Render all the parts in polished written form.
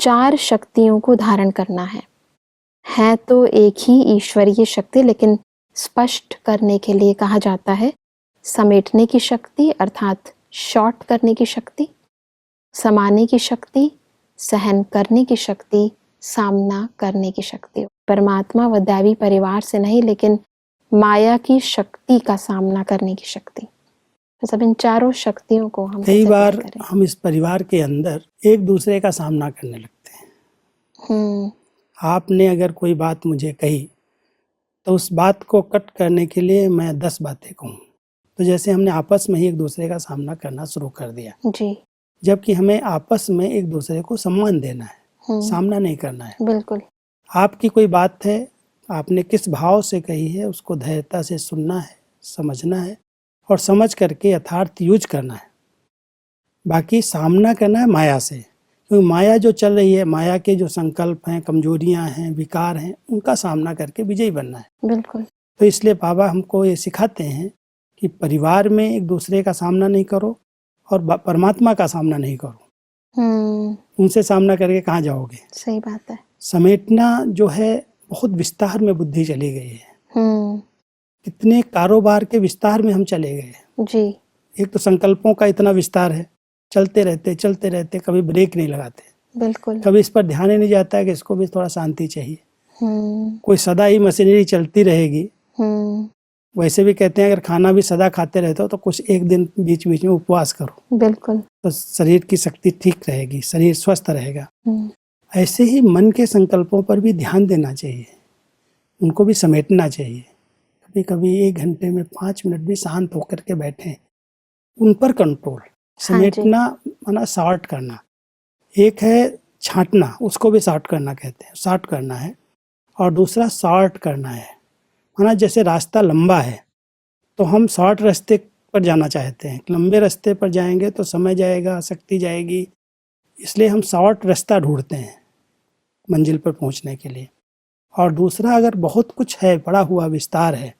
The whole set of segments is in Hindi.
4 शक्तियों को धारण करना है तो एक ही ईश्वरीय शक्ति, लेकिन स्पष्ट करने के लिए कहा जाता है समेटने की शक्ति अर्थात शॉर्ट करने की शक्ति, समाने की शक्ति, सहन करने की शक्ति, सामना करने की शक्ति। परमात्मा व दैवी परिवार से नहीं, लेकिन माया की शक्ति का सामना करने की शक्ति। तो सब इन चारों शक्तियों को हम कई बार हम इस परिवार के अंदर एक दूसरे का सामना करने लगते हैं। आपने अगर कोई बात मुझे कही तो उस बात को कट करने के लिए मैं 10 बातें कहूँ, तो जैसे हमने आपस में ही एक दूसरे का सामना करना शुरू कर दिया जी। जबकि हमें आपस में एक दूसरे को सम्मान देना है, सामना नहीं करना है। बिल्कुल। आपकी कोई बात है, आपने किस भाव से कही है उसको धैर्यता से सुनना है, समझना है और समझ करके यथार्थ यूज करना है। बाकी सामना करना है माया से, क्योंकि माया जो चल रही है, माया के जो संकल्प हैं, कमजोरियां हैं, विकार हैं, उनका सामना करके विजयी बनना है। बिल्कुल। तो इसलिए बाबा हमको ये सिखाते हैं कि परिवार में एक दूसरे का सामना नहीं करो और परमात्मा का सामना नहीं करो। उनसे सामना करके कहाँ जाओगे? सही बात है। समेटना जो है बहुत विस्तार में बुद्धि चली गई है। कितने कारोबार के विस्तार में हम चले गए जी। एक तो संकल्पों का इतना विस्तार है, चलते रहते, कभी ब्रेक नहीं लगाते। बिल्कुल। कभी इस पर ध्यान ही नहीं जाता है कि इसको भी थोड़ा शांति चाहिए। कोई सदा ही मशीनरी चलती रहेगी। वैसे भी कहते हैं अगर खाना भी सदा खाते रहते हो तो कुछ एक दिन बीच बीच में उपवास करो। बिल्कुल। तो शरीर की शक्ति ठीक रहेगी, शरीर स्वस्थ रहेगा। ऐसे ही मन के संकल्पों पर भी ध्यान देना चाहिए, उनको भी समेटना चाहिए। कभी कभी 1 घंटे में 5 मिनट भी शांत होकर के बैठें, उन पर कंट्रोल। समेटना माना सॉर्ट करना, एक है छांटना, उसको भी सॉर्ट करना कहते हैं, सॉर्ट करना है। और दूसरा सॉर्ट करना है, माना जैसे रास्ता लंबा है तो हम शॉर्ट रास्ते पर जाना चाहते हैं। लंबे रास्ते पर जाएंगे तो समय जाएगा, शक्ति जाएगी, इसलिए हम शॉर्ट रास्ता ढूंढते हैं मंजिल पर पहुंचने के लिए। और दूसरा अगर बहुत कुछ है, बड़ा हुआ विस्तार है,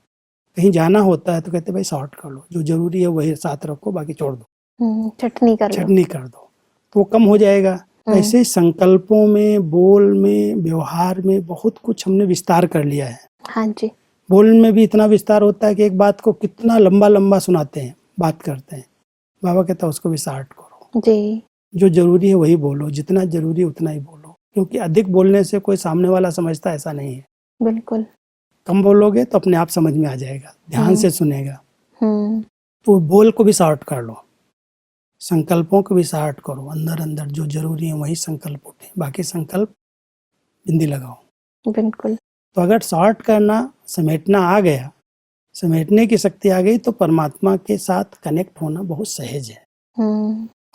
कहीं जाना होता है तो कहते भाई शॉर्ट कर लो, जो जरूरी है वही साथ रखो, बाकी छोड़ दो, चटनी कर दो तो वो कम हो जाएगा। ऐसे संकल्पों में, बोल में, व्यवहार में बहुत कुछ हमने विस्तार कर लिया है। हाँ जी। बोलने में भी इतना विस्तार होता है कि एक बात को कितना लंबा लंबा सुनाते हैं, बात करते हैं। बाबा कहता है उसको भी शॉर्ट करो जी। जो जरूरी है वही बोलो, जितना जरूरी है उतना ही बोलो, क्योंकि अधिक बोलने से कोई सामने वाला समझता ऐसा नहीं है। बिल्कुल। कम बोलोगे तो अपने आप समझ में आ जाएगा, ध्यान से सुनेगा। तो बोल को भी शॉर्ट कर लो, संकल्पों को भी शॉर्ट करो, अंदर अंदर जो जरूरी है वही संकल्प उठे, बाकी संकल्प बिंदी लगाओ। बिल्कुल। तो अगर शॉर्ट करना, समेटना आ गया, समेटने की शक्ति आ गई तो परमात्मा के साथ कनेक्ट होना बहुत सहज है।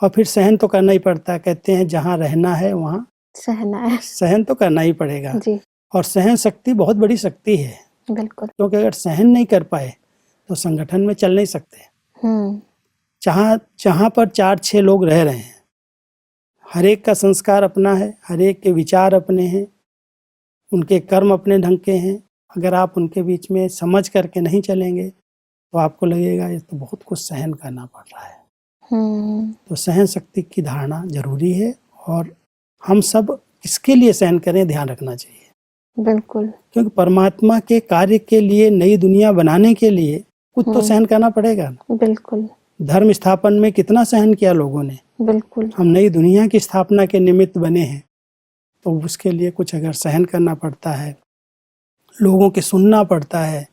और फिर सहन तो करना ही पड़ता है। कहते हैं जहाँ रहना है वहाँ सहना है, सहन तो करना ही पड़ेगा जी। और सहन शक्ति बहुत बड़ी शक्ति है। बिल्कुल। क्योंकि अगर सहन नहीं कर पाए तो संगठन में चल नहीं सकते। जहाँ पर 4-6 लोग रह रहे हैं, हर एक का संस्कार अपना है, हर एक के विचार अपने हैं, उनके कर्म अपने ढंग के हैं। अगर आप उनके बीच में समझ करके नहीं चलेंगे तो आपको लगेगा ये तो बहुत कुछ सहन करना पड़ रहा है। तो सहन शक्ति की धारणा जरूरी है और हम सब किसके लिए सहन करें ध्यान रखना चाहिए। बिल्कुल। क्योंकि परमात्मा के कार्य के लिए, नई दुनिया बनाने के लिए कुछ तो सहन करना पड़ेगा ना। बिल्कुल। धर्म स्थापन में कितना सहन किया लोगों ने। बिल्कुल। हम नई दुनिया की स्थापना के निमित्त बने हैं तो उसके लिए कुछ अगर सहन करना पड़ता है, लोगों के सुनना पड़ता है,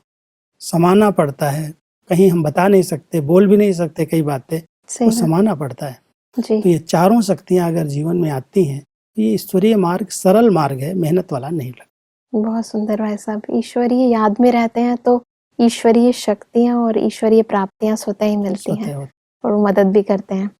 समाना पड़ता है। कहीं हम बता नहीं सकते, बोल भी नहीं सकते कई बातें, तो समाना पड़ता है। जी। तो ये चारों शक्तियां अगर जीवन में आती हैं, ये ईश्वरीय मार्ग सरल मार्ग है, मेहनत वाला नहीं लगता। बहुत सुंदर भाई साहब। ईश्वरीय याद में रहते हैं तो ईश्वरीय शक्तियां और ईश्वरीय प्राप्तियां स्वतः ही मिलती हैं और मदद भी करते हैं।